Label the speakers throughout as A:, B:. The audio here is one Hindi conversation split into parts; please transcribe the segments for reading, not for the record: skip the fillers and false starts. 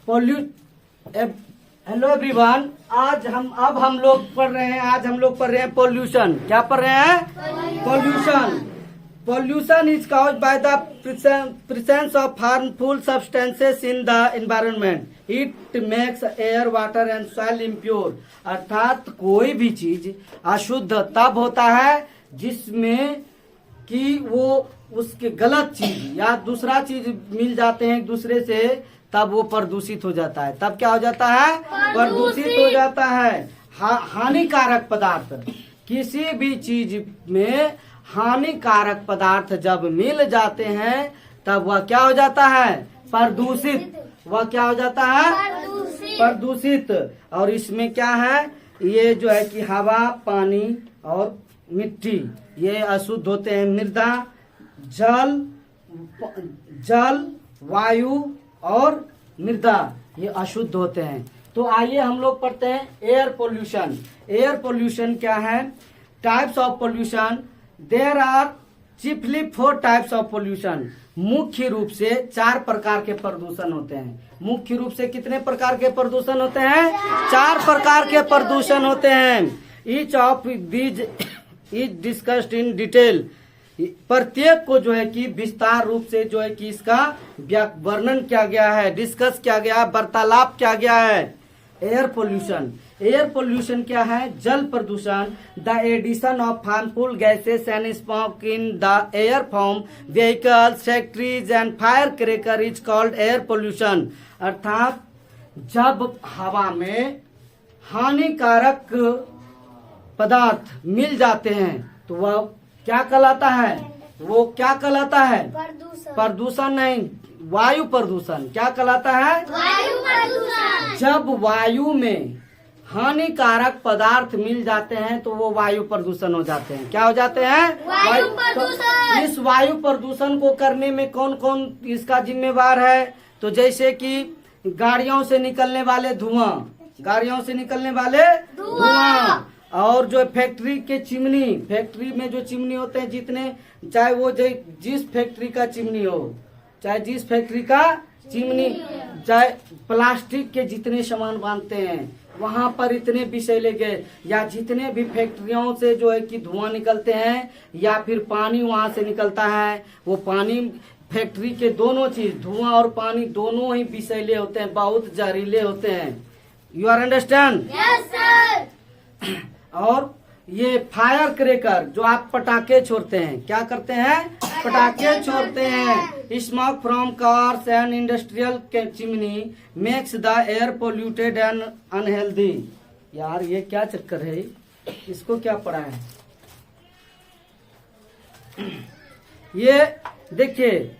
A: हेलो एवरीवन, अब हम लोग पढ़ रहे हैं पोल्यूशन। क्या पढ़ रहे हैं? Pollution. Pollution is caused by the presence of harmful substances in the environment. It makes air, water and soil impure. अर्थात कोई भी चीज अशुद्ध तब होता है जिसमें कि वो उसके गलत चीज या दूसरा चीज मिल जाते हैं एक दूसरे से, तब वो प्रदूषित हो जाता है। तब क्या हो जाता है? प्रदूषित हो जाता है। हानिकारक पदार्थ, किसी भी चीज में हानिकारक पदार्थ जब मिल जाते हैं तब वह क्या हो जाता है? प्रदूषित। वह क्या हो जाता है? प्रदूषित। और इसमें क्या है? ये जो है कि हवा, पानी और मिट्टी ये अशुद्ध होते हैं। मृदा, जल, वायु और मृदा ये अशुद्ध होते हैं। तो आइए हम लोग पढ़ते हैं एयर पोल्यूशन। एयर पोल्यूशन क्या है? Types of pollution. There are chiefly 4 types of pollution. मुख्य रूप से 4 प्रकार के प्रदूषण होते हैं। मुख्य रूप से कितने प्रकार के प्रदूषण होते हैं? 4 प्रकार के प्रदूषण होते हैं। Each of these is discussed in detail. प्रत्येक को जो है कि विस्तार रूप से जो है कि इसका वर्णन किया गया है, डिस्कस किया गया है, वार्तालाप किया गया है। Air pollution. एयर पोल्यूशन क्या है? जल प्रदूषण। The addition of harmful gases and smoke in the air from vehicles, factories and fire cracker is called air pollution. अर्थात जब हवा में हानिकारक पदार्थ मिल जाते हैं तो वह क्या कहलाता है? वो क्या कहलाता है? प्रदूषण नहीं, वायु प्रदूषण। क्या कहलाता है?
B: वायु प्रदूषण।
A: जब वायु में हानिकारक पदार्थ मिल जाते हैं तो वो वायु प्रदूषण हो जाते हैं। क्या हो जाते हैं?
B: वायु प्रदूषण।
A: तो इस वायु प्रदूषण को करने में कौन कौन इसका जिम्मेवार है? तो जैसे कि गाड़ियों से निकलने वाले धुआं, और जो फैक्ट्री के चिमनी, फैक्ट्री में जो चिमनी होते हैं जितने, चाहे वो जिस फैक्ट्री का चिमनी हो, चाहे जिस फैक्ट्री का चिमनी, चाहे प्लास्टिक के जितने सामान बांधते हैं वहां पर इतने विषैले गैस, या जितने भी फैक्ट्रियों से जो है कि धुआं निकलते हैं या फिर पानी वहां से निकलता है, वो पानी फैक्ट्री के दोनों चीज, धुआं और पानी दोनों ही विषैले होते हैं, बहुत जहरीले होते हैं। You are understand?
B: Yes sir.
A: और ये फायर क्रैकर, जो आप पटाखे छोड़ते हैं, क्या करते हैं? पटाखे छोड़ते हैं। Smoke from cars and industrial chimney makes the air polluted and unhealthy. यार ये क्या चक्कर है? इसको क्या पढ़ा है? ये देखिए,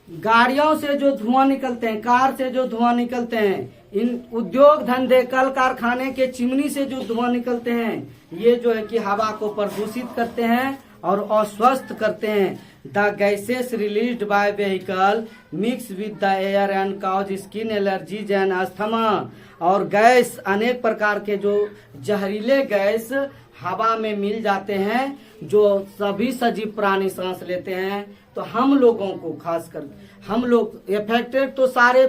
A: गाड़ियों से जो धुआं निकलते हैं, कार से जो धुआं निकलते हैं, इन उद्योग धंधे, कल कारखाने के चिमनी से जो धुआं निकलते हैं, ये जो है कि हवा को प्रदूषित करते हैं और अस्वस्थ करते हैं। The gases released by vehicle mix with the air and cause skin allergies and asthma. और गैस, अनेक प्रकार के जो जहरीले गैस हवा में मिल जाते हैं, जो सभी सजीव प्राणी सांस लेते हैं, तो हम लोगों को खासकर हम लोग इफेक्टेड तो सारे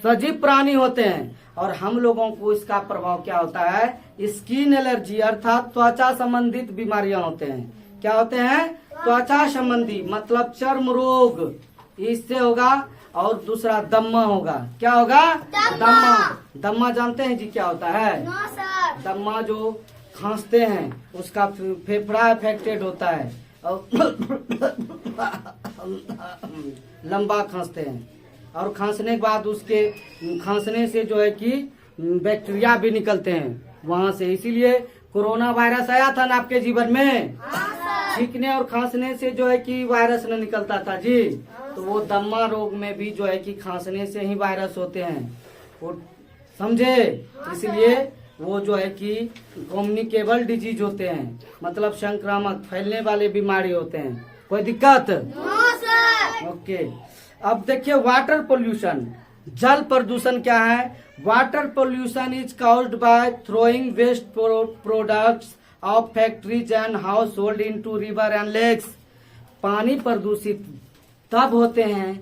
A: सजीव प्राणी होते हैं, और हम लोगों को इसका प्रभाव क्या होता है? स्किन एलर्जी, अर्थात त्वचा संबंधित बीमारियां होते हैं। क्या होते हैं? त्वचा संबंधी, मतलब चर्म रोग, इससे होगा। और दूसरा दम्मा होगा। क्या होगा? दम्मा। दम्मा जानते हैं जी क्या होता है?
B: No sir.
A: दम्मा जो खांसते हैं उसका फेफड़ा अफेक्टेड होता है और लंबा खांसते हैं, और खांसने के बाद उसके खांसने से जो है कि बैक्टीरिया भी निकलते हैं वहां से। इसीलिए कोरोना वायरस आया था ना आपके जीवन में। छींकने और खांसने से जो है कि वायरस न निकलता था जी। तो वो दम्मा रोग में भी जो है कि खांसने से ही वायरस होते हैं, वो समझे? इसलिए वो जो है कि कम्युनिकेबल डिजीज होते हैं, मतलब संक्रामक फैलने वाले बीमारी होते हैं। कोई दिक्कत?
B: No sir.
A: ओके। अब देखिए वाटर पोल्यूशन। जल प्रदूषण क्या है? Water pollution is caused by throwing waste products of factories and household into river and lakes. पानी प्रदूषित तब होते हैं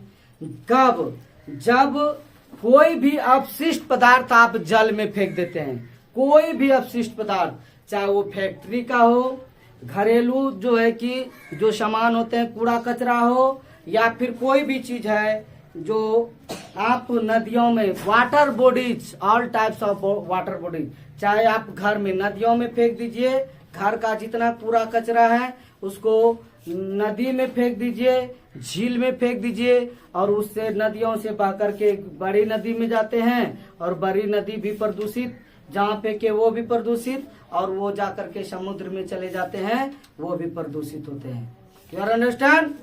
A: कब? जब कोई भी अपशिष्ट पदार्थ आप जल में फेंक देते हैं, कोई भी अपशिष्ट पदार्थ, चाहे वो फैक्ट्री का हो, घरेलू जो है कि जो सामान होते हैं कूड़ा कचरा हो, या फिर कोई भी चीज है जो आप नदियों में, water bodies, all types of water bodies, चाहे आप घर में नदियों में फेंक दीजिए, घर का जितना कूड़ा कचरा है उसको नदी में फेंक दीजिए, झील में फेंक दीजिए, और उससे नदियों से बह करके बड़ी नदी में जाते हैं, और बड़ी नदी भी प्रदूषित, जहाँ फेंके वो भी प्रदूषित, और वो जाकर के समुद्र में चले जाते हैं, वो भी प्रदूषित होते हैं। You are understand?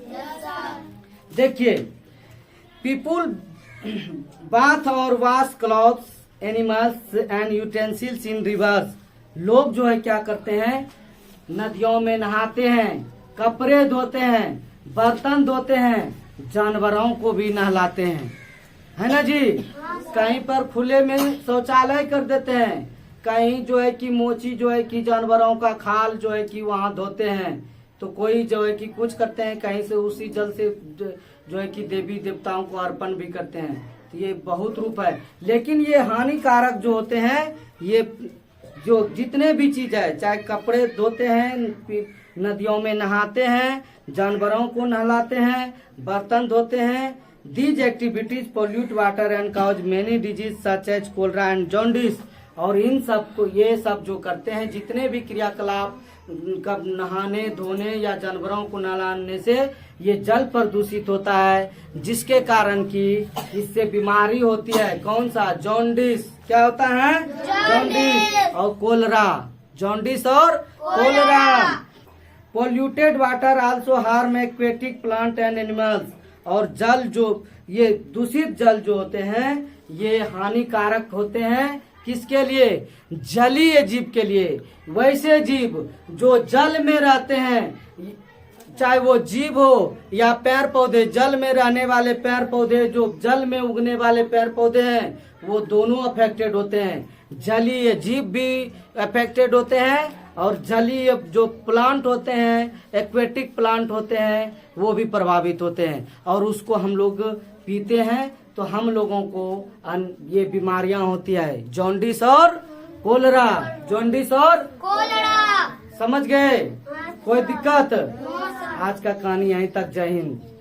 A: देखिए, पीपुल बाथ और wash clothes, animals and utensils in rivers. लोग जो है क्या करते हैं, नदियों में नहाते हैं, कपड़े धोते हैं, बर्तन धोते हैं, जानवरों को भी नहलाते हैं, है ना जी। कहीं पर खुले में शौचालय कर देते हैं, कहीं जो है कि मोची जो है कि जानवरों का खाल जो है कि वहाँ धोते हैं, तो कोई जो है कि कुछ करते हैं, कहीं से उसी जल से जो है कि देवी देवताओं को अर्पण भी करते हैं। तो ये बहुत रूप है, लेकिन ये हानिकारक जो होते हैं, ये जो जितने भी चीज है, चाहे कपड़े धोते हैं, नदियों में नहाते हैं, जानवरों को नहलाते हैं, बर्तन धोते हैं, these activities pollute water and cause many disease such as cholera and jaundice. और इन सब को, ये सब जो करते हैं, जितने भी क्रियाकलाप, कब नहाने धोने या जानवरों को नहलाने से ये जल प्रदूषित होता है, जिसके कारण कि इससे बीमारी होती है। कौन सा? जॉन्डिस। क्या होता है? जॉन्डिस और कोलरा। जॉन्डिस और cholera. Polluted water also harm aquatic plant and animals. और जल जो, ये दूषित जल जो होते हैं, ये हानिकारक होते हैं। किसके लिए? जलीय जीव के लिए। वैसे जीव जो जल में रहते हैं, चाहे वो जीव हो या पेड़ पौधे, जल में रहने वाले पेड़ पौधे, जो जल में उगने वाले पेड़ पौधे हैं, वो दोनों अफेक्टेड होते हैं। जलीय जीव भी अफेक्टेड होते हैं, और जलीय जो प्लांट होते हैं, एक्वेटिक प्लांट होते हैं, वो भी प्रभावित होते हैं। और उसको हम लोग पीते हैं तो हम लोगों को ये बीमारियां होती है, जॉन्डिस और कोलरा। जॉन्डिस और
B: कोलरा।
A: समझ गए? कोई दिक्कत? आज का कहानी यहीं तक। जय हिंद।